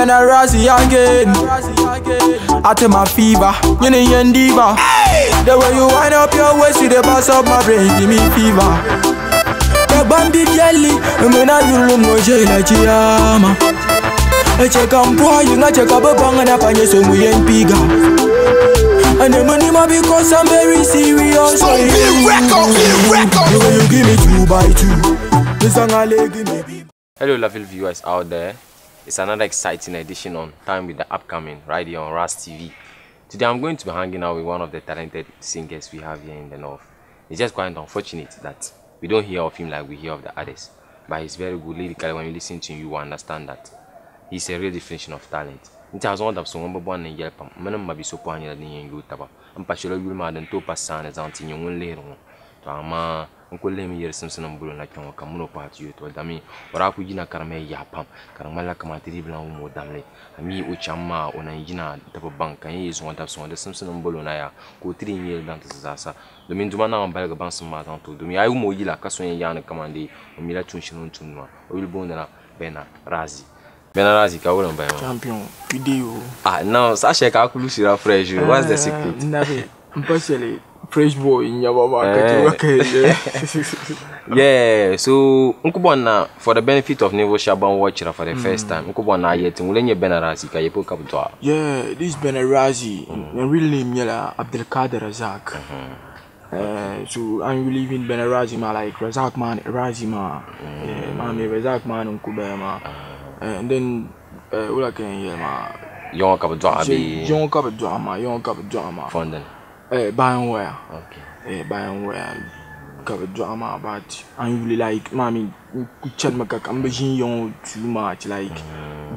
Benarazi again. I take my fever, you know diva. The way you wind up your waist, you the boss of my brain, give me fever. The bandit jelly, when I do room no jail like Chiama. I check on boy, you not check up a bang and up on your son, we ain't bigger. And the money ma because I'm very serious. So big record. The way you give me 2 by 2. This song I like me. Hello lovely viewers out there. It's another exciting edition on Time with the Upcoming right here on Ras TV. Today I'm going to be hanging out with one of the talented singers we have here in the north. It's just quite unfortunate that we don't hear of him like we hear of the others. But he's very good lyrically. When you listen to him, you will understand that he's a real definition of talent. It has one of some born in Yelp, Manama be so poignant in Utaba, and Pashula Yulma than two passan as Auntie Young later on. To Ama, Uncle Lemmy Simpson and Bull like Kamuno part you told me, or Akujina Karame Yapam, Karamala Kamatri Blanc more damnly, and me Uchama on a Yina double bank, and he is one of some of the Simpson and Bolonaya, go 3 years down to Zaza. The Mindumana and Belgabanson Martin to me. I will Moila Casson Yana Commandi, or Mila Tunshun Tunma, or will Bona Bena Razi. Benarazi Kawan by champion video. Now Sasha Kakulusi fresh. What's the secret? Nabe, partially fresh boy in Yababa. Yeah, so Unkubana for the benefit of Nevo Shaban watcher for the first time. Unkubana yet Mulenya Benarazi Kayapo Kaptua. Yeah, this Benarazi, and real name Yella Abdelkader Razak. So I'm leaving Benarazi ma like Razak man, Razima, Mami Razak man Unkubema. And then, what I can hear, ma. Young cup of drama. Young cup of drama. Fonden. Buying where? Okay. Buying where? Cup of drama, but I really like, mommy, Kuchan Makak, I'm being young too much, like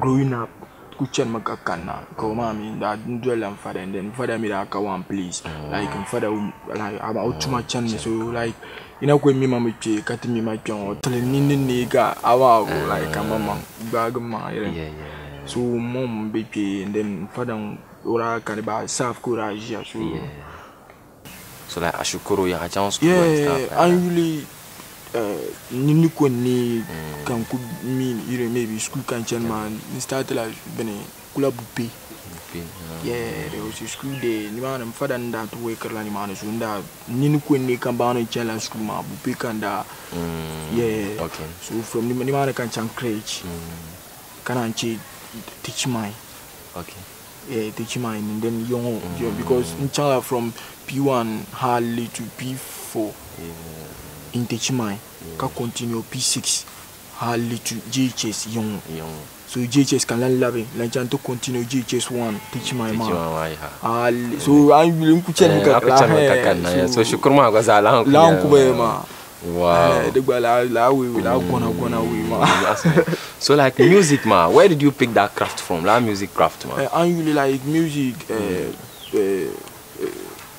growing up. Kuchan Makakana, call mommy, that dwell and father, and then father me that one please. Like, father, like, I'm out too much, and so, like, you know, when me mamma cutting me my tongue, telling me nigga, like a mama, bag of my so mom baby, and then father, or I can buy self courage. So, like, I should call you a chance. Yeah, I really. Ninuko ni can could mean maybe school can change man started like bene kula bupi. Yeah, there was a school day. Ni man father that work la ni man so nda ninuko ni can ba no challenge school ma bupi kan da. Yeah. Okay. So from ni man can chan crèche. Can anchi teach mine. Okay. Yeah, teach mine and then young because in chala from P1 hardly to P4. In Techimai, can continue P6, hardly to GHS young. So GHS can learn loving, like to continue GHS 1, Techimai man. So I'm willing to check. So Shukurma was a long wow. So like music ma, where did you pick that craft from? That music craft ma. I really like music.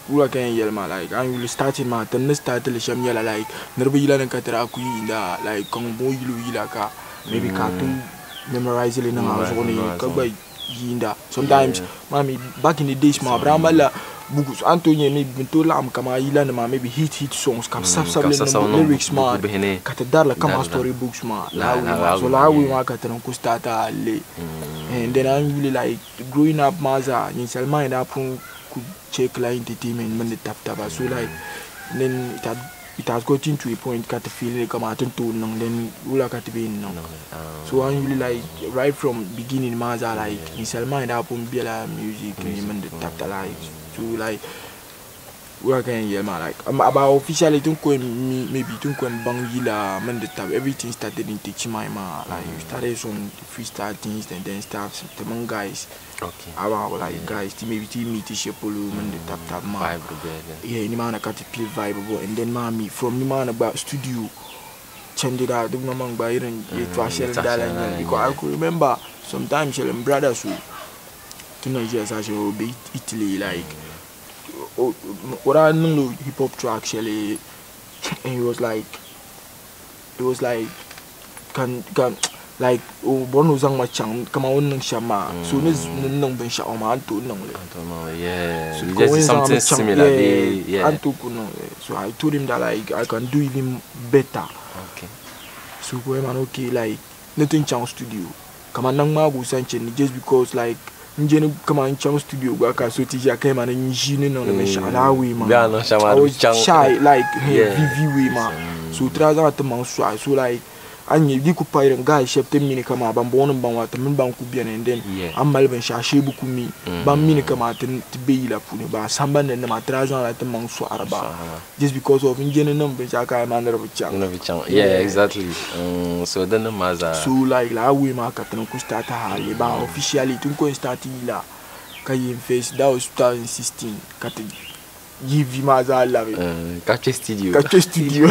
Who can yell ma like I will start in my ten start the sham yell like never yell and catera kuinda like combo yilaka maybe cartoon memorize it in house only kaba yinda sometimes mommy back in the days ma bramala books Antonio maybe to lam kama yila ma maybe hit songs kam lyrics ma katadar kama story books ma so la we ma katran ko start and then I really like growing up maza in Salman up check like entertainment when the tap so like then it has gotten to a point got to feel like I'm at to then all I got to be no. So I really like right from beginning maza like in Salman up on Bella music when the tap like so like where can you like about officially don't go maybe don't go and bang yila man the tap everything started in teaching my ma like you started some freestyle things and then stuff the guys. Okay. About like guys, maybe meet Shepolo man the tap man. Yeah, ni man got to play vibe and then mommy from the man about studio change it out. The man by and it was because I could remember sometimes your brothers who to Nigeria actually be Italy like what I know hip hop track actually and it was like can like bono zang macam kama unang shama so nung ben sha ma anto nung yeah so just something similar yeah anto kuno so I told him that like I can do even better. Okay. So go man okay like nothing chance studio kama nang mago sanchen just because like njeni kama nchang studio gwa ka so tija kai ma nan jini no me shala we ma Ga no shama I was chang shy like Yeah. vivi we ma so traza ta man so like anye di ku pairen ga shepte mini kama ban bonon ban wata min ban ku bien and then Yeah. am mal ban shashe bu ku mi ban mini kama tin be la puni ba samban ne ma traza la ta man so araba just because of njeni no be ka ma ndar bu chang You know, yeah, exactly. So then the maza. so like la we ma ka tan ku start ha le ba officially tun ko start la kayin face that was 2016 ka ta give ma za la Catch studio. Kache studio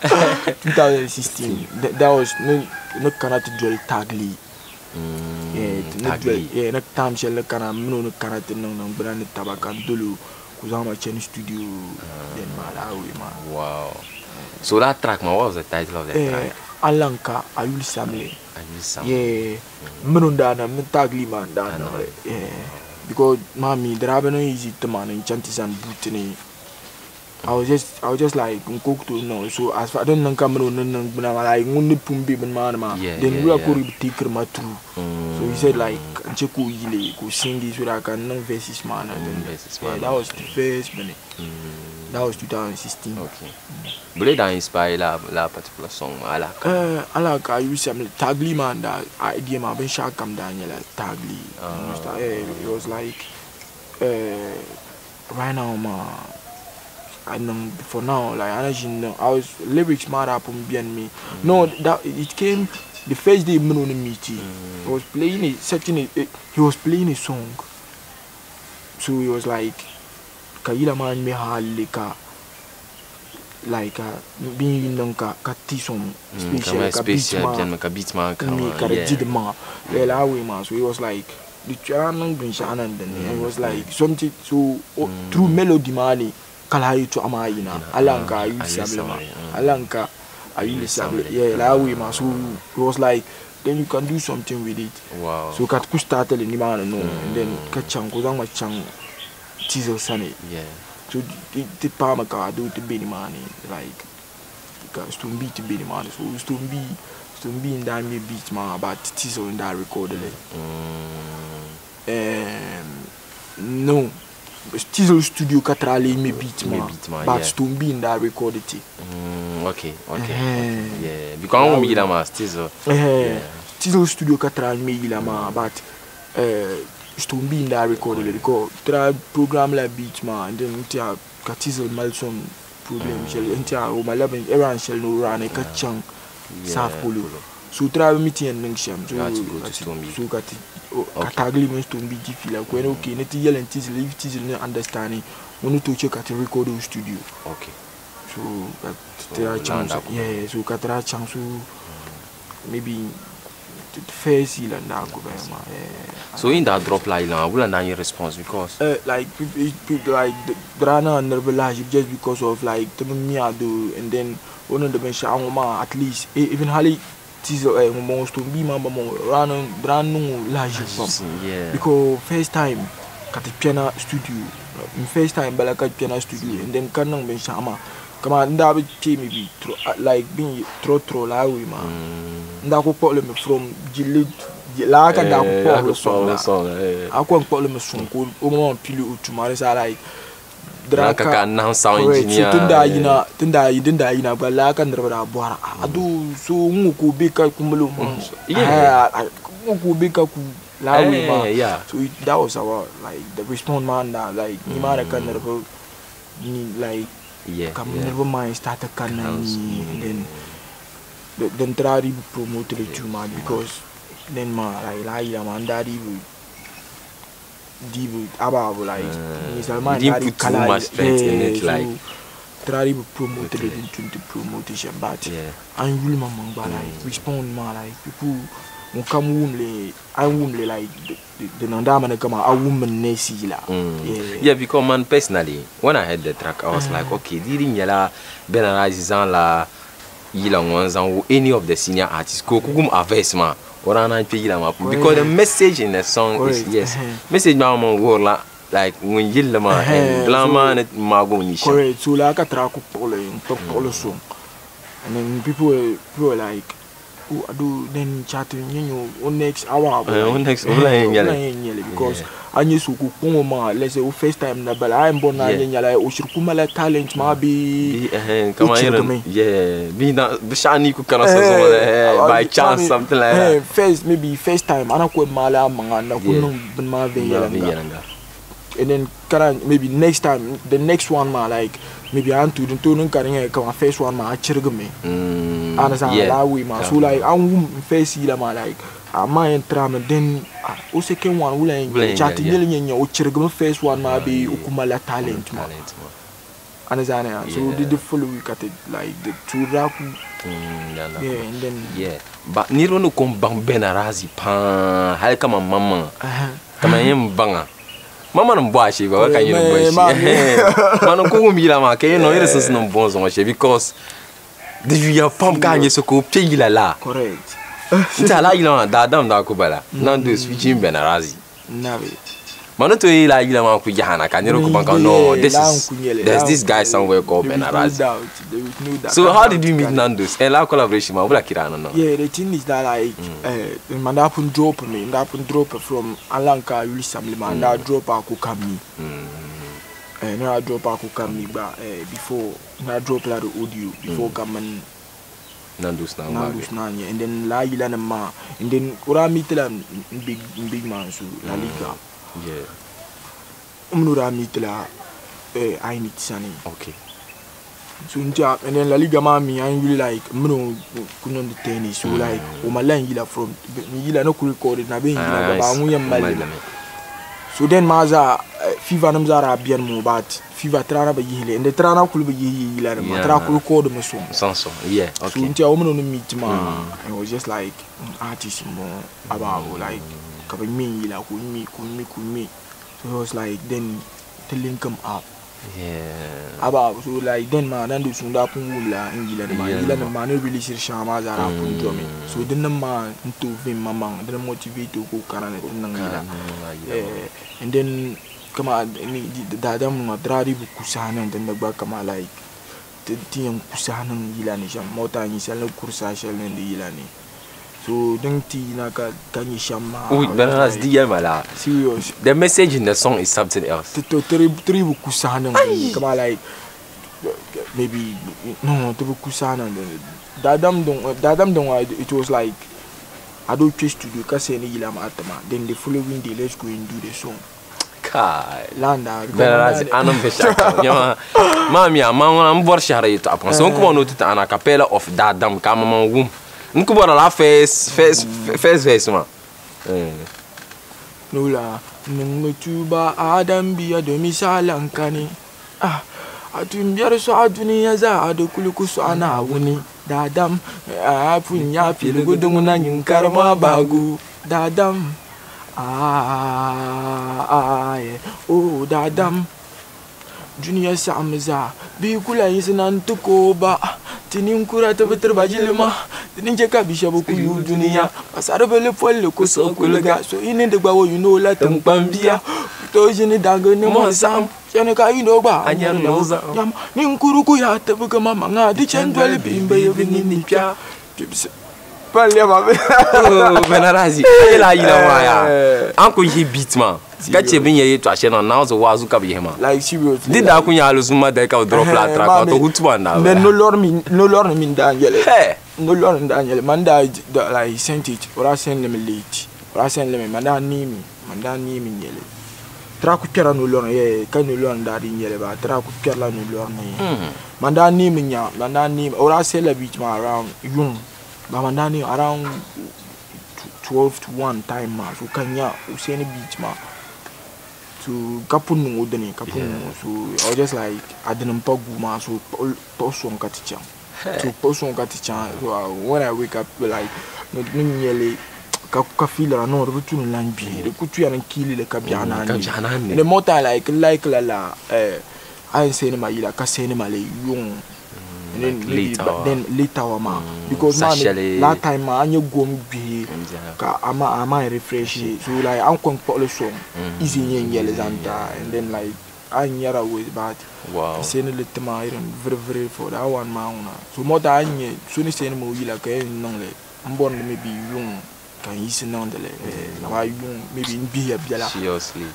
2016 that was no kana to dual tagli yeah no time shell kana no kana to no brand tabaka dulu kuzama chen studio then malawi ma Wow. So that track, man, what was the title of that track? Alanka Ayul Samle. Ayul Samle. Yeah, Menundana, Mentagli man, yeah. Because mommy, there are no easy to man in Chantis and Butini. I was just like cook to know. So as far I don't know Cameroon, like only Pumbi and Manama, then we are going to take my true. So he said like Cheku Ile could sing this with a canon versus man. Yeah, that was the first minute. That was 2016. Okay. But that inspired la particular song, Alaka. Alaka, I use some Tagli man that idea my ben shakam Daniel Tagli. It was like right now I know for now like I was lyrics mad up on me. No, that it came the first day me meet. He was playing he was playing a song. So he was like Kaila man me halika like being nonka katisom special beat man so it was like the channel been shannon then it was like something so through melody money kala to amayina alanka alanka yeah la so it was like then you can do something with it. Wow. So kat ku start le ni man no and then kachang ko zang machang teaser sunny. Yeah. So the palm car do to be money like because to be money so to be in that me beat man about teaser in that recorded no teaser studio katrali me beat man but to be in that recorded okay yeah because I me la mas teaser teaser studio katrali me la ma but Stumbi in that recorded because try program like beat man and then until Katizel Malson problem shell until my 11 everyone shall no run a catchang South Polo. So try meeting and mention so Katagli means Stumbi feel like when okay net yell and tizzle understanding when to check at the record studio. Okay. So that chance yeah so Katra chance maybe face and so in that drop line will not your response because like people like Drana and Nervillage just because of like do and then one of the bench at least even Hali teaser most to be mama run brand new large because first time kat piano studio first time balaka piano studio and then kanang ben shama come on that maybe like being throw la we man ndako problem from jilid la ka da ko song akon problem son ko o mo pili utumare sa like draka ka na sound engineer tunda yina ba la ka ndra bora adu so nguko be ka kumulo nguko be ka ku la we ma so that was our like the response man that like ni ma ka ndra like come never mind start a and then try to promote it too much because then like man daddy would about like didn't put too much strength in it like try to promote it into the promotion but and really man like respond man like people who come only like the nandama come a woman nesila yeah because man personally when I heard the track I was like okay didn't yala benalizan la or any of the senior artists go kugum avesma or an because the message in the song is message mama wola like when yilama and blama and magoni correct so like a track of song and then people were like I do then chatting on next hour. On next because I knew so good ma let's say first time na bala I'm born na nyala o shirkuma la talent ma be come on yeah be na bishani ku kana by chance something like that first time ana ko mala manga na ko no ma be yelanga and then maybe next time the next one ma like maybe I to carrying come first one ma chirgme understand la we ma so like I face la ma like my entram then o second one will chat yelling o chirgme first one ma be ukumala talent ma understand so the follow week at it like the two rap and then but ni no kom bang benarazi pa hal kama mama kama yem banga mama no boashi ba kan you no boashi mano ko mi la ma ke no ire sense no bon so che because the via pam kan yeso ko pye la la correct nta la ila da dam da ko bala nan do switching benarazi nabe mano to ila ila ma ku jahana kan you ko banka no there's this guy somewhere called benarazi so how did you meet Nando's and la collaboration ma wala kirana no yeah the thing is that like man happen drop from Alanka Ulisam man that drop aku kami na drop aku kami ba before na drop la the audio before come Nando's na and then la ila na ma and then ora meet la big man so la liga yeah umnura meet la I need sani okay so and then La Liga mami I really like kunon the tennis so like o malan yila from yila no record na be yila ba mu yam malila so then maza FIFA nam zara bien mo bat FIFA trana ba yile and the trana kul ba yila na tra kul record mo so sanso yeah okay so ntia o no meet ma I was just like artist mo about like ka ba mi yila ku mi so it was like then to link them up. Yeah. About so like then man and do sunda pungula ingila na man really shama zara punjomi. So then the man to vim mamang then motivate to go karane nangila. And then come on dadam na drari bu kusana and then the back kama like tiyang kusana ngila ni siya mota ni sel kursa sel ni ilani. So then naka kanyi shama. Oui, but that's DM la. Serious. The message in the song is something else. Tribu kusana kama like maybe no tribu kusana dadam dong it was like I don't choose to do kasi ni ila matama then the following day let's go and do the song. Kai Landa. Beraz anam beshaka. Yama mami amanga mbor shahra yita apon. So ko no tuta ana capella of dadam kama mangum. Nku bora la face ma. Nula nungutuba adam biya do misalan kani. Atun biyar su a duniya za a da kulkusu ana wuni. Dadam afun ya fili gudun nan yin karma bagu. Dadam oh dadam duniya samza bi kula yin sinan tuko ba. Tinin kura ta fitar ba jilma tinin je ka bisha bu kuyu duniya pasar bele folle ko so kulga so ini de gbawo you know la tan pambia to jini daga ni mo sam yana ka ino ba anyar loza yam nin kuru ku ya ta buga mama nga di chendwele bimbe yo ni pia palle ma benarazi ila ma ya anko yi beat man kache bin ye to ashe na now so wazu ka bi hema like serious did da kunya alusuma da ka drop la track to hutu na then no lord min Daniel no lord Daniel man da like sent it or I send them late or I send them man da ni mi yele track kera no lord ye kan no lord da di yele ba track kera no lord ni man da ni mi nya man da ni or I sell a beat ma around yun ba man da ni around 12 to 1 time ma so kanya useni beat ma so kapun udani kapun so I was just like I didn't pagu ma so poson katicha so poson katicha so when I wake up like no nyele ka feel no rutun lanbi de kutu ya nkili le kabiana ni le mota like la I say ma ila ka say ma le yung and then later ma because man that time ma anyo gom bi ka ama refresh so like an kon polo song easy yele zanta and then like anyara with but wow say no little ma iron very for that one ma una so more than anye so ni say mo yila ka non le born maybe young can easy on the why young maybe in be a biala seriously.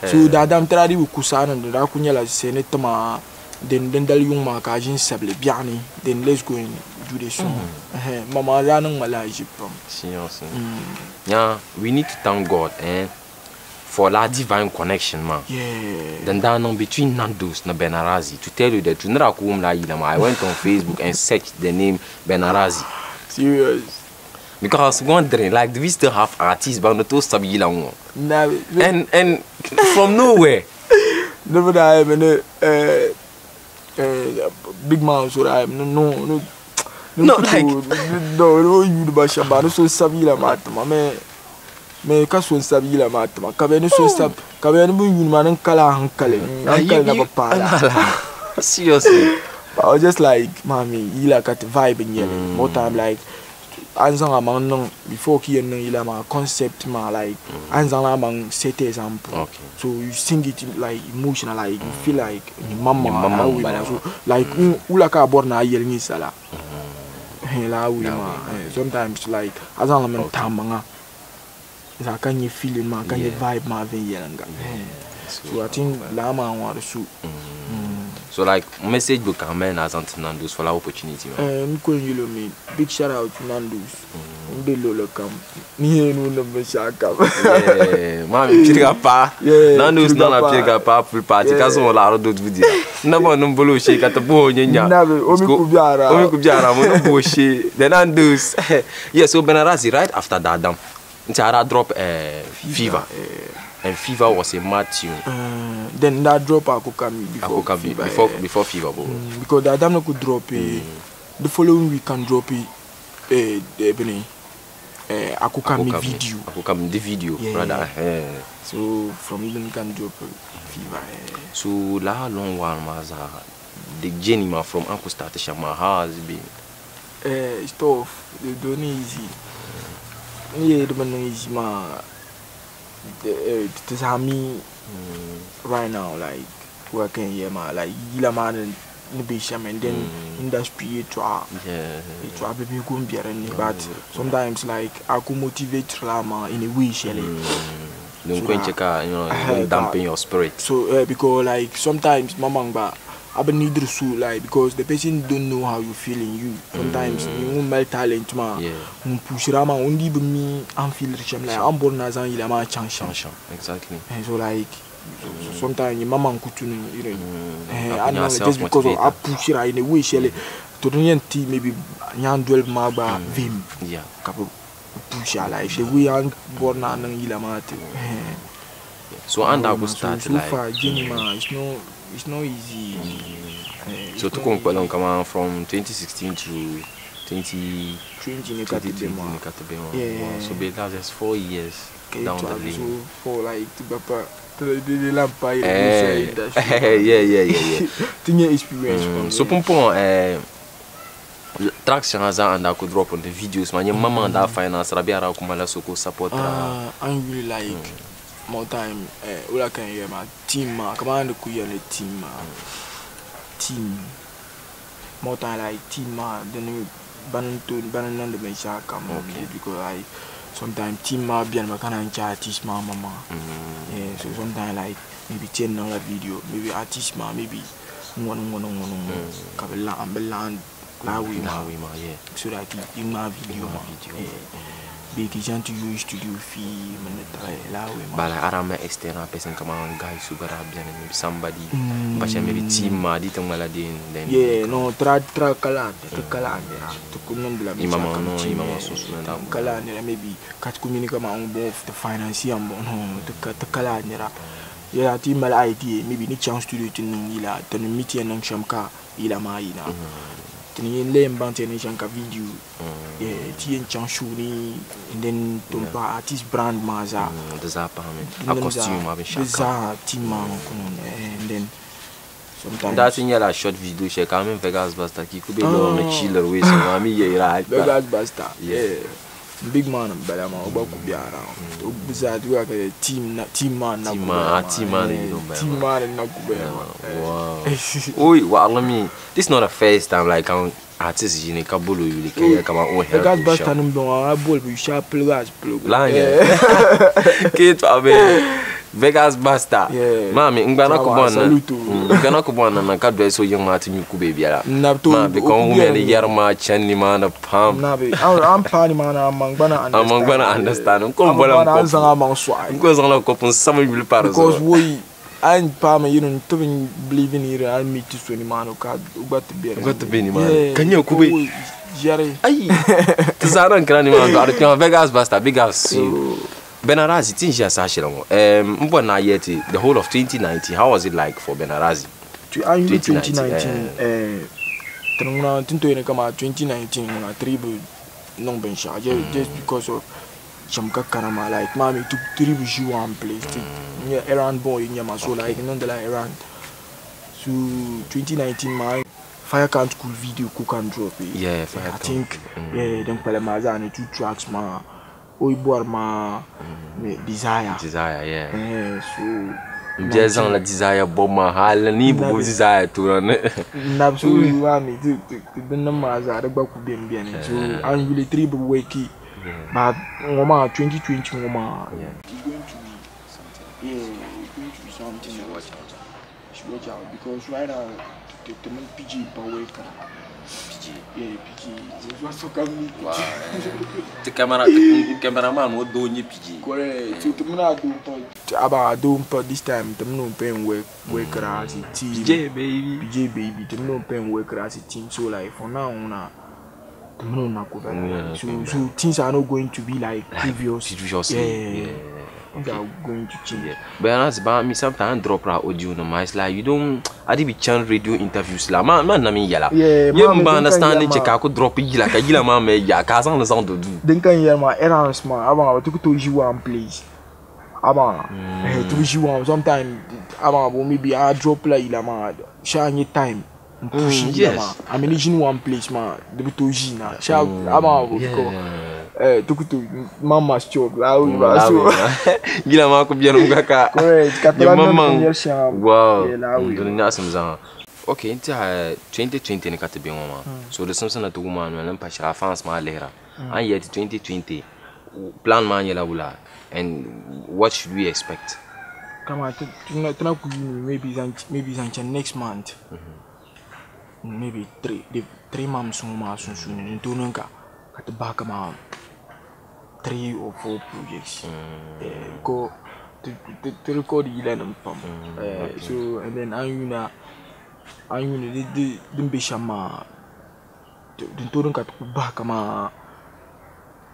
So that I'm trying to kusana and the Rakunya Senate ma then dal young markajin sable biani then let's go and do the song. Mama ranang malaji from Seriously. Yeah, we need to thank God for that divine connection, man. Yeah. Then down between Nando's and Benarazi. To tell you the truth, I went on Facebook and searched the name Benarazi. Serious. Because I was wondering, like, do we still have artists but not to Sabila? And from nowhere. Never that big man so I no like no you the Bashamba so Sabila matma me kaso Sabila matma kabeni so sab kabeni bu man kala hankale hankale na papa. Seriously. I was just like, mommy, you like at vibe in here. More time like answer among before he and you like concept ma like answer among set example. Okay. So you sing it like emotional, like you feel like mama so like ulaka born na yelling sala. Sometimes like as I'm tamanga. Is can you feel ma can you vibe ma venga. So I think lama want to shoot. So like message book amen as Nando's for that opportunity. Big shout out to Nando's. They lolo come. Me no number shaka. Yeah, mami piriga pa. Nando's na piriga pa full party. Kaso mo la ro do video. Na mo no bolo she ka to bo nyanya. Na be omi kubiara mo no bo she. The Nando's. Yeah, so Benarazi right after that dam. Ntiara drop Fever. And Fever was a mad tune. Then that drop Akokami before Fever. Because that damn could drop the following week can drop Akokami video. Akokami the video, brother. So from then can drop Fever. So la long while maza the journey from Uncle started Shama how has it been? It's tough. They don't easy. Yeah, the man easy ma. This me right now, like working here, like you man and and then industry it baby go but sometimes like I could motivate Rama in a way, Shelly. Dampen your spirit. So because like sometimes mama I need to like because the person don't know how you feel in you. Sometimes you melt talent ma push Rama only be me and feel rich like I'm born as an ilama chance. Exactly. And so like sometimes your mama could I know just because of I push her in a way Shelly to the maybe young 12 magba vim. Yeah. Couple push her like the way I'm born and ilama. So and I will start so like far it's not easy. So to come along from 2016 to 2020 yeah. Wow. So that's just 4 years down the lane. So for like the lamp yeah. Thing experience. So pompon tracks Shanaza and I could drop on the videos man. Your mama and that finance Rabiara Kumala Soko support. I really like more time ula can hear my team come on the team more time like team then banan the mensha come because I sometimes team bien makana artist mama yeah so sometimes like maybe 10 dollar video maybe artist maybe one kabela ambeland la we yeah so that in my video big to use studio fee but like around my external person come on guys super bien maybe somebody but maybe team di tong maladin then yeah no tra kala to kunambla imama so kala maybe kat communicate ma on bon the financier bon to kala nera yeah team mal idea maybe ni chance studio tin ila tan meeting nan shamka ila maina ni lembante ni shanka video yeah tien chanchuni and then tompa artist brand maza dezapa a costume avec shanka team and then sometimes that's in your short video she quand même Vegas Basta qui could be on a chiller way so mami yeah Vegas Basta yeah big man balama oba kubiara obuza duwa ka team man na wow oi well I mean this is not the first time like artist jini ka bolo yuli ke kama o he Vegas Buster num don a bol bi sha plugage lanye kit abe Vegas Buster mami ngbana ko bona na ka do so young mati mi ku be biara ma be ko hu me yarma channi ma na pam na be am pani ma na mangbana understand ko bola ko zanga man swa ko zanga ko pun sama bil par because we and Palmer, you know, to believe in here, I'll meet you 20 man, got to be ni man. Can you cook Jerry? Aye, Tazara and Granny Man, Vegas Buster, big house. Benarazi, things just Ashilong. Mbona yeti, the whole of 2019, how was it like for Benarazi? 2019, Tinto in a 2019, on a tribu non ben charge, just because of Chamka Karama, like mommy took 3 weeks you one place. Yeah, Iran boy in Yamaso, like nonetheless Iran. So 2019, my Fire Camp School video cook and drop it. Yeah, Fire I think then Palamazan 2 tracks ma Oibor ma Desire. Yeah. So just on the Desire bomber hall and even desire to run it. Absolutely, mommy to the numbers are about to be in. So I'm really 3 wakey. But 2020 Mama, it's going to be something. Yeah, it's going to be something to watch out. Should watch out because right now the man PG power PG. It's also coming. Wow. The cameraman would do PG. Correct. So the man do this time. The man paying work as a team. PJ baby. The man paying work as a team. So like for now so things are not going to be like previous. Yeah. Things are going to change. But that's about me sometimes drop our audio no my like you don't I did be channel radio interviews la man na me yala. Yeah, you understand the check I could drop it like a gila man me ya cause on the sound to do. Then can hear my errands man about to you one place. About to you one sometimes about maybe I drop like la man shine time. Yes. I'm in one place, man. The Butujina. Shall to Mama's job. Gila could be a correct. Wow. Okay, into 2020 in Catabima. So the Samson at the woman and Pasha fans my later. And yet 2020 plan man and what should we expect? Come on, maybe next month. Maybe 3 months soon to at the back of 3 or 4 projects. Go to record the 11 pump. So and then I'm the Bishama the cut back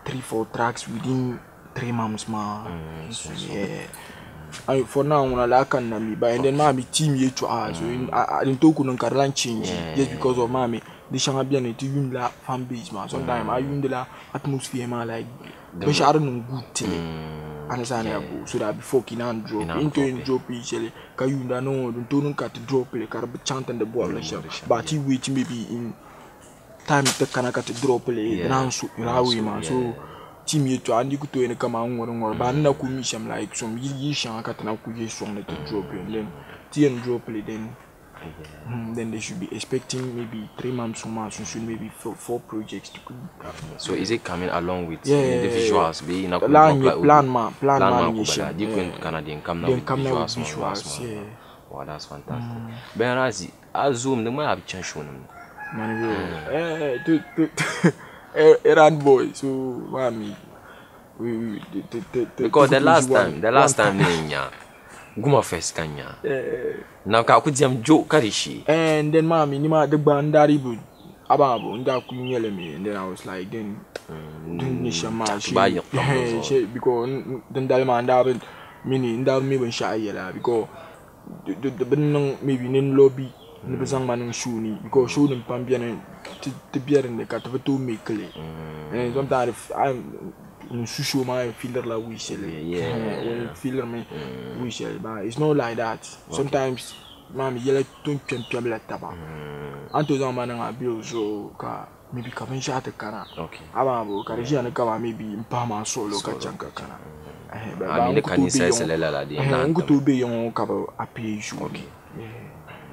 3-4 tracks within 3 months. Yeah. For now, when I like me, but and then mommy team you to us. So I didn't talk on Carlan change just because of mommy. The Shangabian to you la fan base man. Sometimes I use the atmosphere man like but I don't know good thing. Understand so that before can drop into drop easily. Can you know don't cut drop like a chant and the ball but he wait maybe in time to can cut drop like now so man so. Team you to and you could do any come on but na commission like some ye shank at an acquisition to drop and then tea and drop it then they should be expecting maybe 3 months from now so should maybe 4 projects to come. So is it coming along with the visuals being a plan different Canadian come now with visuals yeah. Wow, that's fantastic. Benarazi I zoom the man have chance shown Iran boy, so mommy, because the last time Nenya, Guma first Kanya. Now Kakujam joke Karishi. And then mommy, Nima the bandari would Ababo, and that couldn't yell at me, and then I was like, then Nishama, because then Dalman Davin, meaning that me when shy yella, because the maybe in lobby. Nibazang manang shuni because show them pambian to be in the cat of 2 make clay. And sometimes I'm show my feeler like we shall, feeler me we shall, but it's not like that. Sometimes, mammy, yellow don't champion like taba. Until the man I build so maybe coming shot a cana. Okay, Ababo, Carisian cover maybe in Pama solo Kachanka cana. I mean, the can say I'm going to be on cover a page. Okay.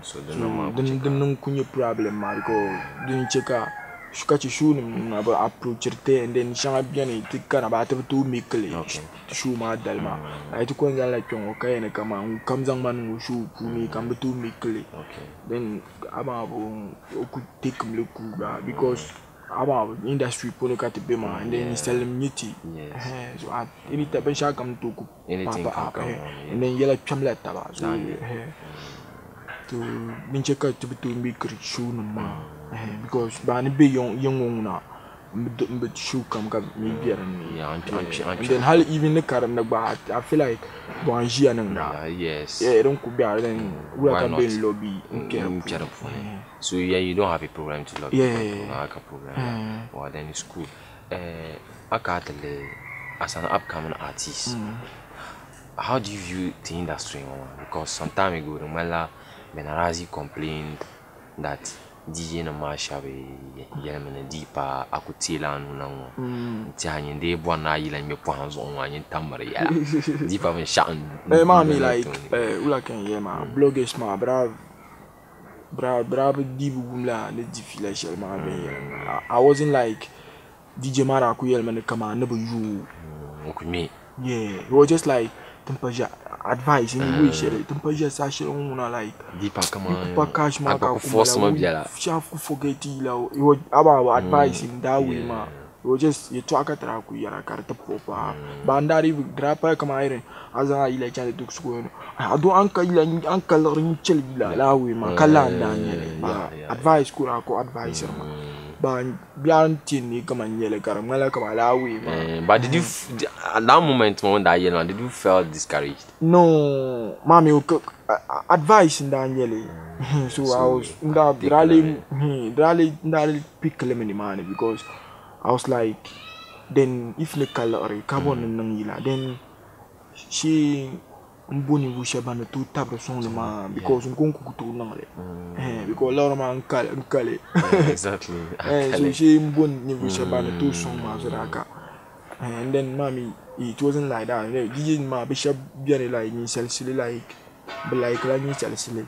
So the no kunya problem because didn't check out Shuka shoe about approach and then shanga biani tikana about to make shoe ma dalma. I took one like yon okay and come on comes on man who shoe me come to make then Abba could take him look because our industry put to be man and then he's telling me so at any type of shall come to anything and then yellow chamlet to be check out to be to make shoe no ma. Because Barney be young now, but shoe come me beer and then how even the car I feel like Bonji and yes, yeah, don't could be then we can be lobby. So yeah, you don't have a program to lobby. Yeah, a program. Well, then it's cool. I got as an upcoming artist. How do you view the industry, because some time ago, the Mela Benarazi complained that DJ na Masha be yelmene deeper akutila nunango tianye de bwana yila mepwanzo onwanye tamare ya deeper me shan mami like ula kan yema bloggers ma brave dibu bumla ne difila shel ma be I wasn't like DJ Mara ku yelmene kama never you okumi yeah it was just like tempaja advice in which tempaja sashi on like deeper kama cash ma ka force ma biala shafu forget ila it was about advice in that way ma it was just you talk atra ku yara karta popa bandari grapa kama iron azanga ila chande duk su ado anka ila anka rin chel ila lawi ma kala ndanye advice kura ko advisor ma ba biantin ni kama nyele karam ngala kama lawi ma but did you at that moment when that yellow did you feel discouraged? No mami advice in that nyele so I was really pick lemon money because I was like then if the calorie carbon nangila then she mboni wusha bana tu tabro son ma because ngonku kutu nangale because laura ma nkale exactly so she mboni wusha bana tu son ma zuraka and then mommy it wasn't like that DJ ma bishop bien like ni selfie like but like la ni selfie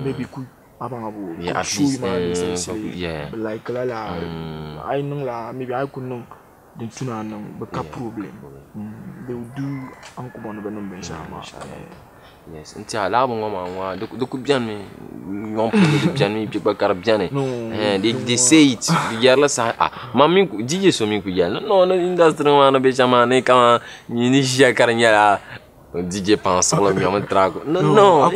maybe could abangabu yeah at least yeah but like la I know la maybe I could know the tuna no but problem they will do uncle bon benom ben shama yes until ala bon mama do ku bien me on peut bien me bi ba kar bien they say it yalla sa mami ku DJ so mi ku yalla no industry wana be chama ne kama ni jia kar nyala DJ pense on mi trago no no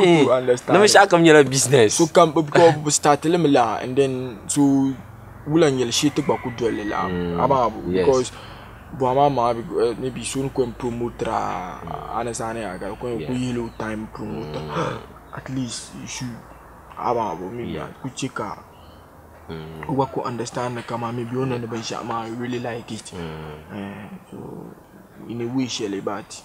me shaka nyala business so come because start lemla and then so wulan yel shit ba ku dole la ababu because mama maybe soon ko promoter anasane aga ko yelo time promoter at least you should ababu maybe ku chika we ko understand kama maybe on the ben shama really like it so in a way shele but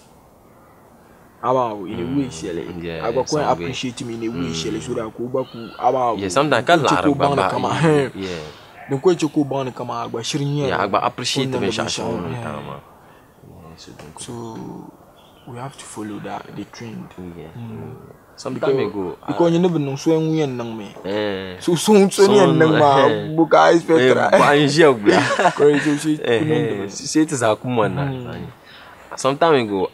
ababu in a way shele I go ko appreciate me in a way shele so that ko ba ku ababu yeah sometimes kan la kama yeah the question ko ban kama agba shirin yeah agba appreciate the shasha so we have to follow the trend some time ago because you never know so yen nang me so yen nang ma buka spectra ba njia bla crazy shit is akuma na some time ago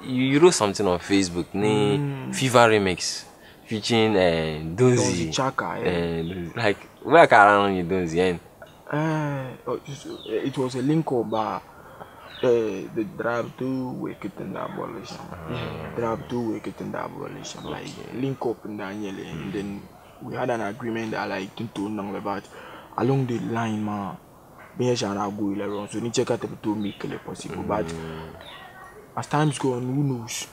you wrote something on Facebook ni Fever remix featuring Donzi Chaka like where can you Donzi it was a link over the drive to wake it in the abolition drive to wake it in the abolition like link up in Daniel and then we had an agreement that like to know about along the line ma be shana go around so ni check out to make it possible but as times go on who knows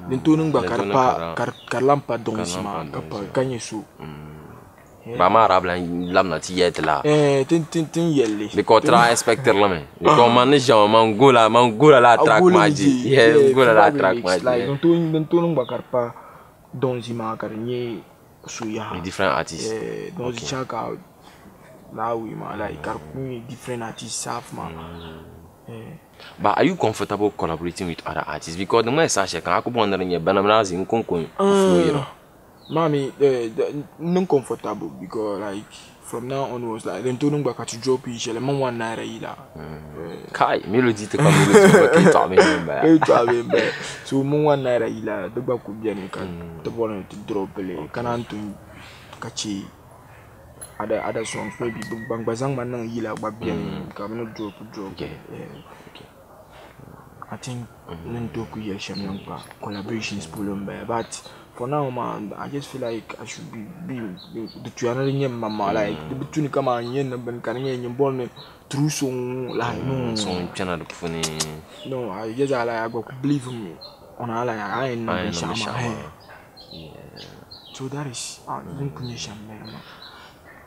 then to nung ba karlampa donsi ma kapa kanyesu ba ma rabla lamna ti yet la tin yelle because tra expecter la me because man ja mangola la track maji gola la track maji like don to nung ba karpa donsi ma karnye suya different artists donsi chaka la we ma like karpu different artists saf ma but are you comfortable collaborating with other artists because the more such can aku wondering ye banamrazi nkonkon flow you know Mommy, non comfortable because like from now onwards like then told back to drop each other man one naira ila kai melody to come melody to me so man one naira ila the back could be any can the one to drop le can to kachi other songs maybe bang bazang man nang ila back be any can drop okay. I think Nentoku Yeshem collaborations but for now man I just feel like I should be the two mama like the between come on yen and can born through song like no song channel funny no I just like I go believe me on all like I ain't no shama so that is Nenkunyesham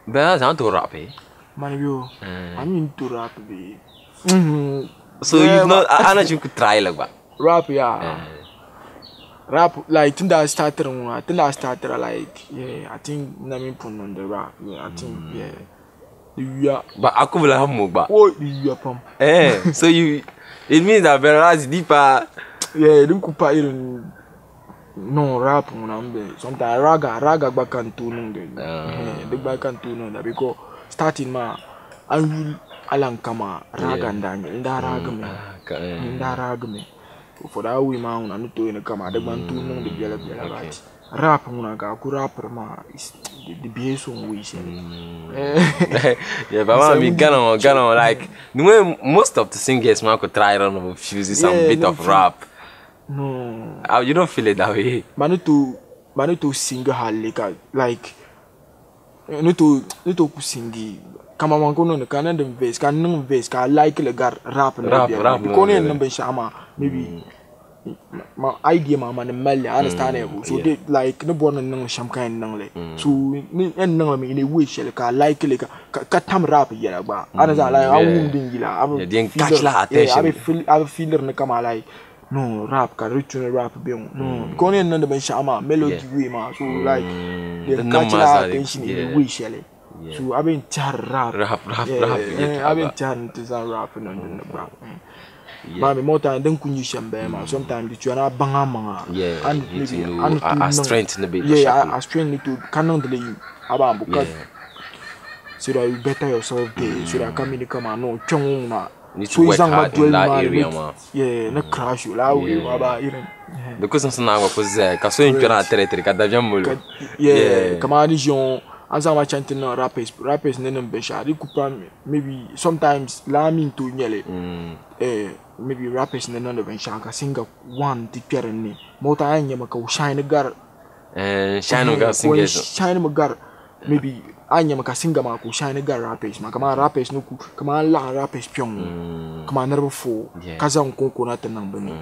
but I to rap man you I'm into rap be so you know I you could try like that rap rap like think I started like yeah I think Nami put on the rap yeah I think yeah but I could have more but oh you pump so you it means that very deeper yeah don't kupa even no rap sometimes raga back and tune the back and tune that because starting ma and alang kama raga nda raga me for that we man and to in kama the man tune the bela right rap muna ga ku rapper ma is the base on we yeah but me gonna like the way most of the singers man could try run of fuse some bit of rap no you don't feel it that way man to sing like no to sing kama mangono kana the verse kana verse ka like le gar rap because ne number shama maybe my idea ma man mali understandable so they like no born nang sham kan nang le so ni en nang me in a way shele ka like le ka tam rap yela ba understand like I won't dingila I catch la attention I feel ne kama like no rap ka ritual rap be no because ne nang the shama melody way ma so like they catch la attention in a way shele so I've been rap. I've been trying to rap and rap. Mami more time than kun you shamba. Sometimes you are not banga. Yeah, and maybe I strengthen a bit. Yeah, I strengthen to cannot delay you. About because so that you better yourself there. So that come in come and no chung na. Need to work hard in that area, man. Yeah, not crash you. La we about even. Because some na wa cause kaso in kana territory kada jamulu. Yeah, come on region. As I'm chanting now, rappers nene besha. They could maybe sometimes lamin to nyele. Maybe rappers nene besha. Ka singa one tipere ni. Mota anya maka shine gar. Shine gar singers. Shine magar. Maybe anya maka singa maka shine gar rappers. Maka ma rappers nuku. Kama la rappers pyong. Kama nervo fo. Kaza unkonko na tenang beni.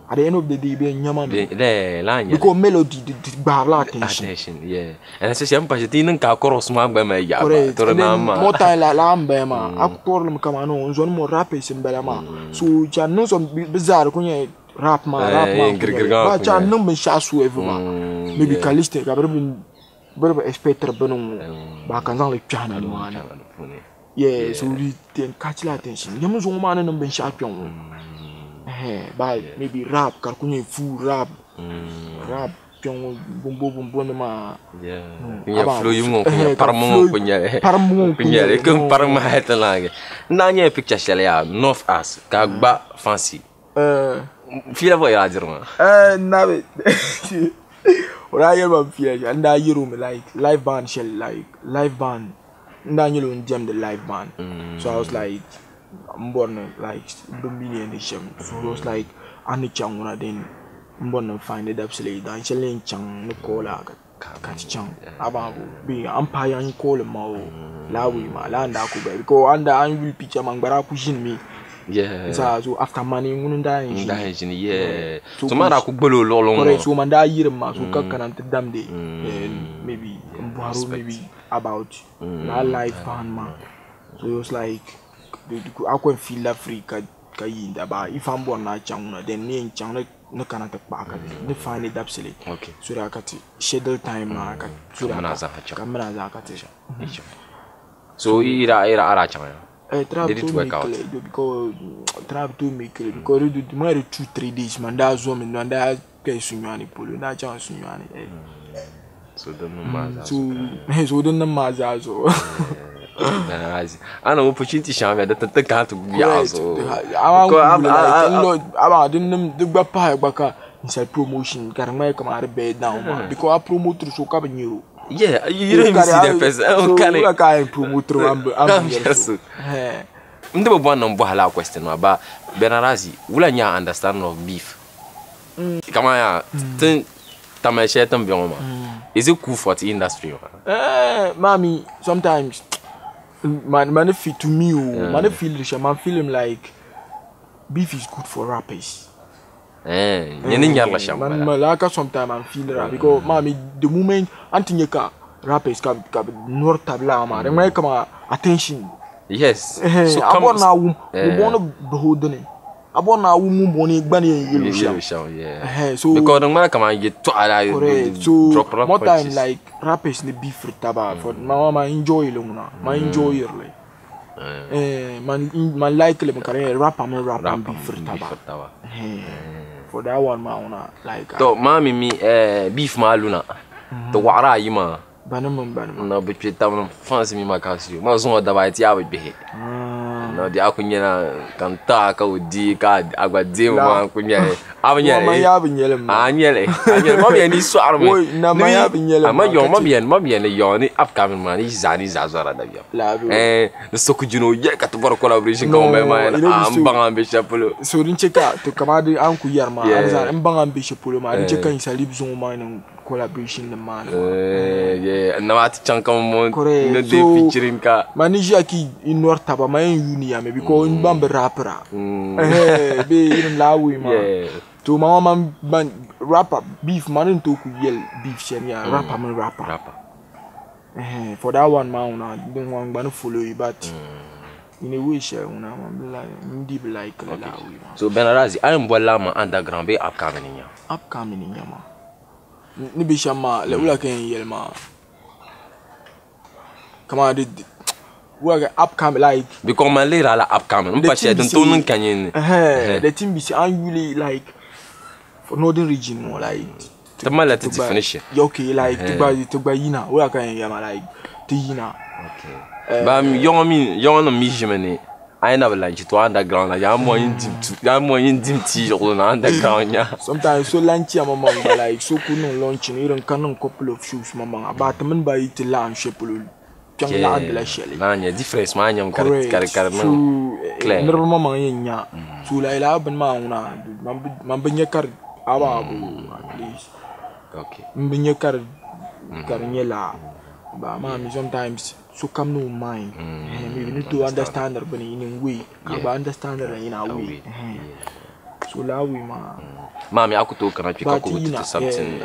At the end of the day, be nyama because melody the bar attention. Yeah. And I say I'm passionate in ka chorus ma gba ma ya ba to na ma. More time la mba ma. Actor mu kama no zone mo rappers mbela ma. So ja no some bizarre kunye rap ma. Ba ja no me shasu ever ma. Maybe kaliste ka berbe expecter beno ba kan zang le piano ma. Yeah, so we then catch la attention. Yamu zo ma no ben champion. By maybe rap, karkunye full rap, rap, pion bumbo ma. Yeah, flow yung paramo punya, kung paramo heta lagi. Nanya picture shell ya, North As, kagba fancy. Feel boy ya jirma. Nabe. Ora yero feel, anda yero me like live band shell like live band. Nda yero jam the live band. So I was like. I'm born like the million so it was like Annie Chang when I then I'm born find it absolutely dan challenge Chang Nicola catch Chang about be umpire and call him lawi ma land because under I will picture man bara pushing me so after money mun yeah so man aku bolo long so man da yire ma so kakan damde maybe maybe about na life fan man so it was like I can feel Africa kayinda ba if I'm born na changuna then ni changna no kana ta pa ka ni find it absolutely okay so that kati schedule time na ka so kamana za ka tisha so ira ara changa did it work out because trap to make because do more 2-3 days man da zo me no da kai sunyani polo da changa sunyani So don't know maza. So don't know maza so. I know opportunity shame that the can't be also. I didn't do baka inside promotion. Can I come out of bed now? Because I promote to so come you. Yeah, you don't even see the person. So can I promote to I'm just. Ndebo bwana mbohala question about Benarazi. Will you understand of beef? Come on, is it cool for the industry? Mommy, sometimes man feel to me, man feel man feeling like beef is good for rappers. Like sometimes I feel that because mommy, the moment anti rappers come north tabla man, they make come attention. Yes. So I want now we want to behold them. I want now we money bunny yellow show. Yeah. So because the man come and get to so more time like rappers the beef for taba for mama enjoy long my enjoy yearly. Man like them can rap and beef for taba. For that one man like. So mommy me beef maluna. The wara yima. Banam. No, but you fancy me my castle. My son da vai tia be. No, the akunya can talk with the card. I got deal man kunya. Anyele. Mommy and his swallow. Na my having yellow. Mommy and the upcoming man is Zani Zazara. The Sokujuno Yaka to work collaboration come by mine. I'm Bangam Bishop. So didn't check out to come out the Uncle Yarma and Bangam Bishop. I check in Salib's own mine collaboration the man. Yeah, and now at Chankamon, no day featuring car. Manijaki in North Taba, my union, maybe calling Bamba rapper. Be even Lawi, man. To my man, rapper, beef, man, to yell beef, shania, rapper. For that one, man, I don't want to follow you, but in a wish, I want to like Lawi. So, Benarazi, I am Bolama underground, be upcoming in ya. Upcoming in Yama. Nibishama le ula ken yelma come on did we upcoming like because my later la upcoming but she don't know can the team be usually like for northern region more like the man let it finish okay like to buy yina we can yama like to yina okay but young on measurement I never like to underground. Like I'm more in tea on underground. Yeah. Sometimes so lunchy, mama, like so couldn't launch in even canon couple of shoes, mama. About them by it to launch shepul. Young land like Shelly. Man, yeah, different man, young character. Never mama in ya. So like I've been mauna. Mambanya car ababu at least. Okay. Mbanya car carniela. But mommy sometimes. So come no mind. We need to understand her in a way. But understand her in a way. So now we Mommy, I could talk and I pick up with something.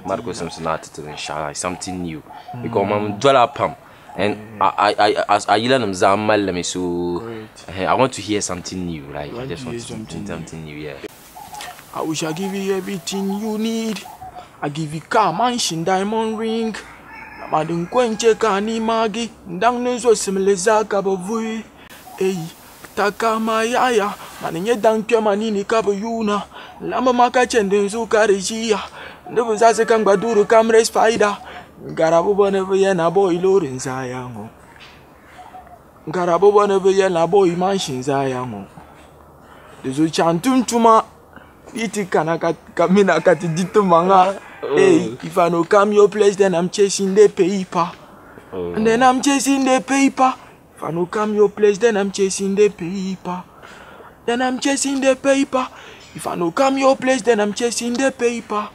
Marco Simpson article inshallah something new. Because I'm dollar pump. And I learn them Zamal so I want to hear something new. Like I just want something new, yeah. I wish I give you everything you need. I give you car, mansion, diamond ring. Madun kwenche kani magi ndang nezo simleza kabavui ey takama yaya maninye dankyo manini kabuyuna lama makachende nzukarijia ndubu zase kangbaduru kamre spider ngarabu boneve na boy lorin zayango ngarabu boneve na boy mansion zayango dezo chantuntuma iti kanaka kamina katiditu manga. Hey, if I no come your place, then I'm chasing the paper. And then I'm chasing the paper. If I no come your place, then I'm chasing the paper. Then I'm chasing the paper. If I no come your place, then I'm chasing the paper.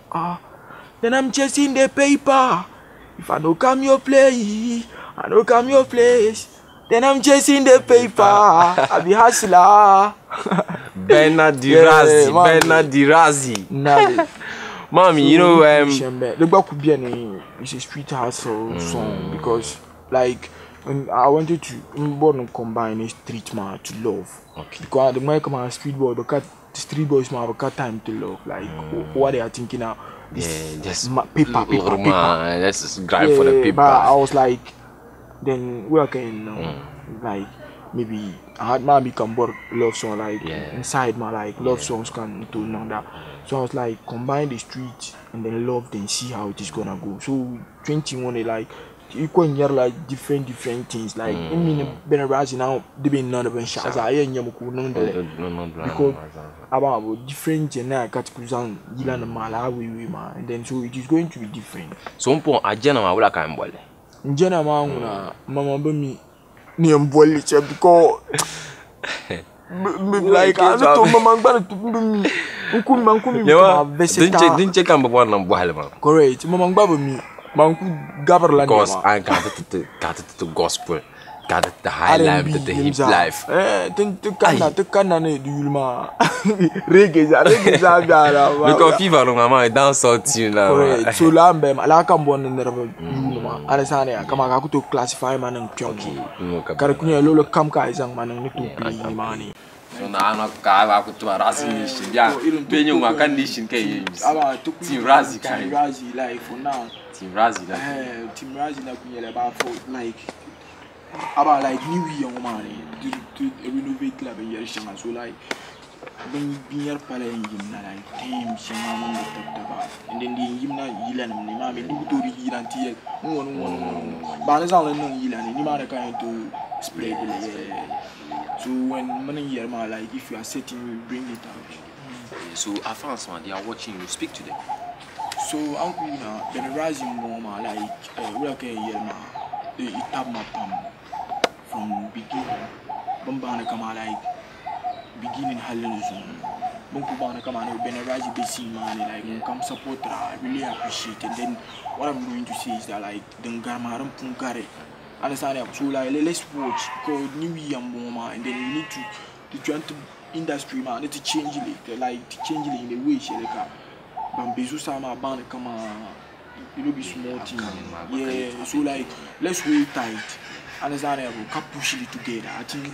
Then I'm chasing the paper. If I no come your place, I no come your place. Then I'm chasing the paper. I be hustler. Bernard Dirazi. Mommy, you know, the back could be it's a street hustle song because, like, I wanted to combine a street man to love. Okay. Because the man come on street boy, but the street boys man have got time to love. Like, what they are thinking now. Yeah, just paper. Let's just grind for the paper. But I was like, then we are going like maybe I had mommy can work love song like inside my like love songs can do none that. So I was like combine the street and then love then see how it is gonna go. So 21 like you can hear like different things like I mean Benarazi now they be none of them shots I ain't because about different gender categories and Yilan and Malawi man and then so it is going to be different. So on a general like I'm well. In general mama me near boy because like I told mama didn't check on one correct mama me because I got it to gospel, got it the high life, the hip life. Because fever on my mind, dance out you now. So Lambem, I can born in the Alessandra, come on, to classify man and chunky. Karakunya Lolo Kamka is young man and little money. So now I'm not going to a Razi, yeah, when you are condition games. Team Razi like for now. Team Razi, like about like New Year money to renovate club in Yerishama. So like when beer playing him like team Shaman and then the Yimna Yilan and Nimami do the Yilan Tia. But it's all in Yilan, Nimana kind to spray. So when money year like if you are setting you bring it out. So France man, they are watching you, speak to them. So uncle now then rising mama like we are here it tap my palm from beginning Bombana come like beginning hallelujah Bombana come on been a rising basic man like come support I really appreciate it. Then what I'm going to say is that like then Garmaram Punkare understand so like let's watch because New Year mama and then you need to the joint industry man need to change it like to change it in the way she like Bambizu sama ban come you know be small thing. Yeah, so like let's hold tight. Understand we can push it together. I think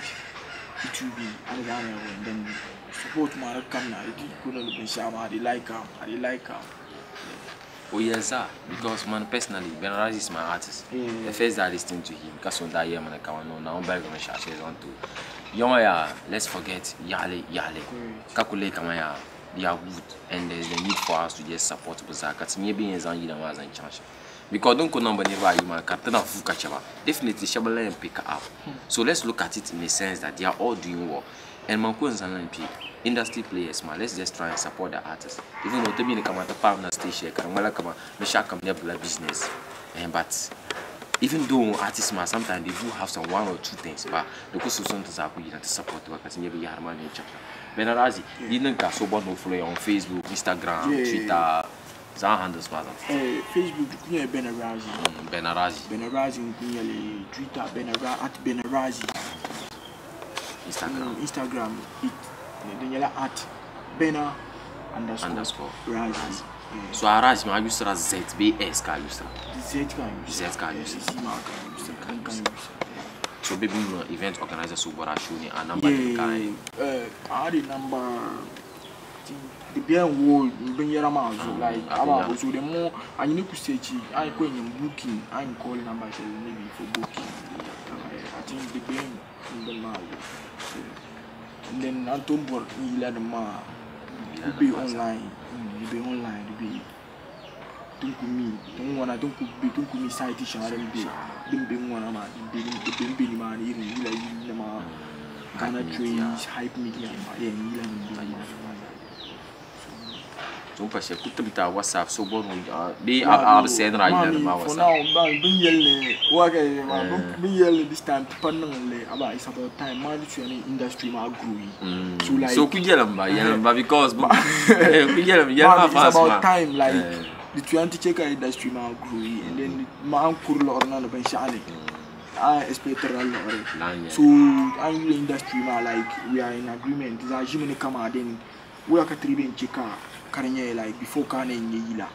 it will be understand and then support man come now. It gonna be shama. They like him. I like him. Oh yes sir, because man personally Benarazi is my artist. The first I listened to him because on that year man come on now I'm very gonna share on to. Yomaya, let's forget Yale. Kakule kamaya. They are good and there's the need for us to just support Bozaka. Maybe in Zangi was in charge. Because don't go number never you man captain of Fukachava. Definitely Shabala and pick up. So let's look at it in the sense that they are all doing well. And Manko and Zanampi, industry players, man, let's just try and support the artists. Even though to be in the Kamata Pavna station, Karamalakama, the Shakam Nebula business. But even though artists man sometimes they do have some one or two things, but because sometimes I to support the workers, maybe Harman in chapter. Benarazi, you didn't get so bad no follow on Facebook, Instagram, Twitter, Zan handles Facebook, Benarazi. Benarazi, Twitter, Benarazi. Instagram, then at Bena _Razi. So Razi, I use ZBS, can use So baby event organizer so what I show you a number I had a number the beer would bring your amount like about so the more I need to say I'm going in booking I'm calling number maybe for booking. I think the beer in the mall and then Anton work let them be online to be don't me don't wanna don't me site issue didn't be one of my didn't man even like Ghana trees hype media so pastor put them to WhatsApp so bon they are saying right now for now been yelling work be yelling this time permanently about it's about time man industry ma growing so like so could yell because it's about time like the 20 checker industry ma growing and then ma kurlo or na ben shani I expect so I'm industry ma like we are in agreement is a jimmy come then we are katriben checker Karanye like before Kane in Yila.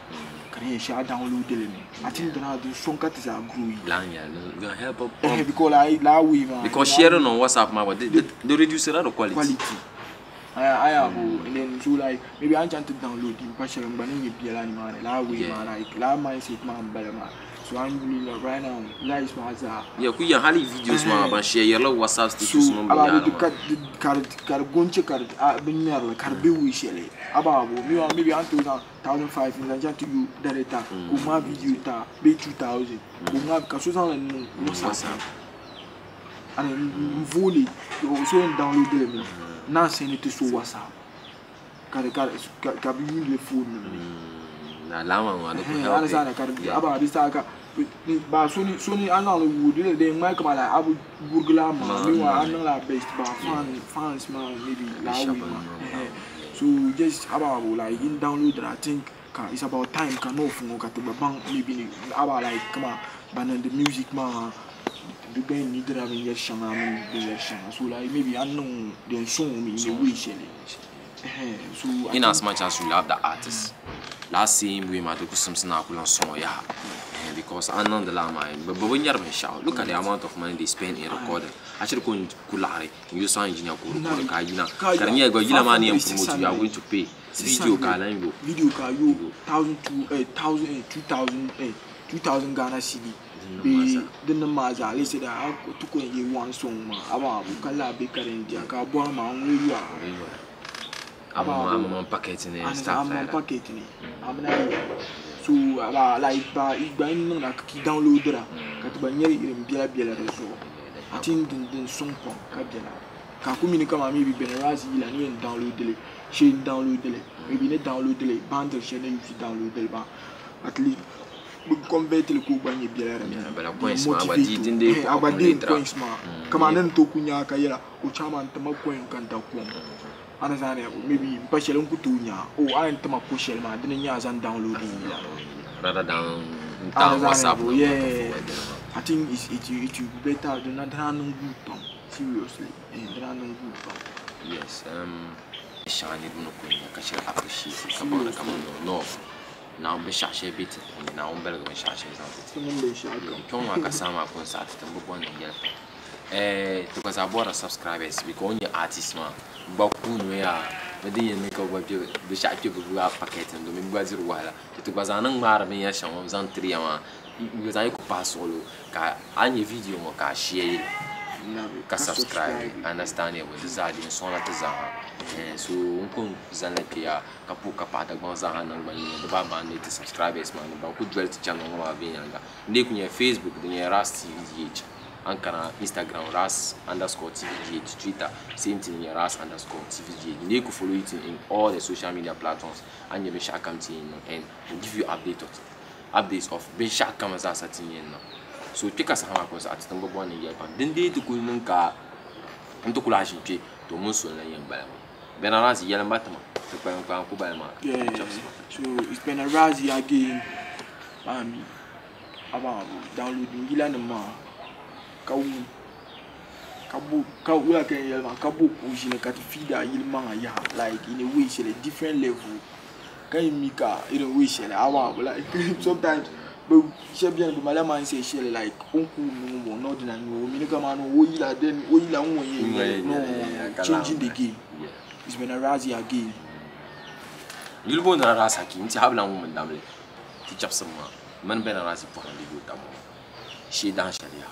Karanye shall download the I think that the song cut is a growing. Lanya, help because I la we because sharing on WhatsApp ma they reduce a lot of quality. I have and then so like maybe I can't download the passion but in Piala man la we like la mindset man better man. So alhamdulillah right now life maza. Yeah, ku yan hali videos ma ban share yalla WhatsApp status mo aba ya. do kar gonche kar bin merla kar be wi shele. Aba bo mi wa maybe 2005 in Nigeria to you director. Ko ma video ta be 2000. Ko ma ka so san no WhatsApp. And volley so download them. Na send it to WhatsApp. Kar be le phone. Na lama ma da ku ana sana kar aba bisa ka ba soni ana lo wudi de mai kama la abu burgla ma mi wa ana la best ba fans ma maybe la we ma so just aba like in download that I think it's about time can no fun ka to bang maybe aba like kama ban the music ma the ben ni dra ben yeshan am the yeshan so like maybe I know the song me in a way shele so in as much as you love the artist last same we ma do something na kulan song ya because I know the lama but when you're shout look at the amount of money they spend in recording actually going kulare you sound engineer ko record ka yina karnya go yila mani am promote you are going to pay video ka lan go video ka yo 2000 Ghana cedi be den maza le se da to ko ye one song ma aba bu kala be karen dia ka bo ma nwu ya I'm packaging and stuff like that. So like igba no na ki download ra ka to banya bia reso atin den song pon ka bia ka ku mini kama maybe Benarazi ila ni download le she download le maybe ne download le bundle she ne you download le ba at least we convert le ku banya bia ra bala points ma abadi dinde points ma kama nan to kunya ka yela o chama ntama coin kan ta ku anazane maybe partial kutunya o antama pushel ma dinya zan downloading rather than WhatsApp. Yeah, I think it will be better than that good pump. Seriously, yes. Shani no kunya ka share appreciate ka ba ka no now be share bit and now on better go share something kon wa ka sama concert tambo bon ya because I bought subscribers because on your artist man ba ku no ya be de yen ka ba be share people packet ndo me gba zero wala to gba zanan mara me ya shan on zan 3 ma you zai ko pass solo ka anye video mo ka share ka subscribe understand it with the zadi so la tazama so on zan la kia ka pu ka pa da gba zan nan ba ni da ba ne to subscribers man ba ku dwell to channel ma be yanga ne ku nya Facebook de Ras TVH ankara Instagram ras_tvgh Twitter same thing ras_tvgh you can follow it in all the social media platforms and you be share campaign and we'll give you updates of be share campaigns as at now so take us how cause at number 1 year pan den dey to kun nka nto kula shinche to mun so lan yan ba Benarazi yalan batama to kwa ku ba ma so it's Benarazi again about downloading gila ma kabu la kan yelma kabu kujine kat feeder yelma ya like in a way it's a different level kan mika in a way it's like sometimes but she bien do malama say she like onku no no ordinary no mi ka man wo yila then wo yila won ye no changing the game it's Benarazi again yulbo na rasa ki nti habla mo mandamle ti chapsama man Benarazi pour le go tamo she dan sharia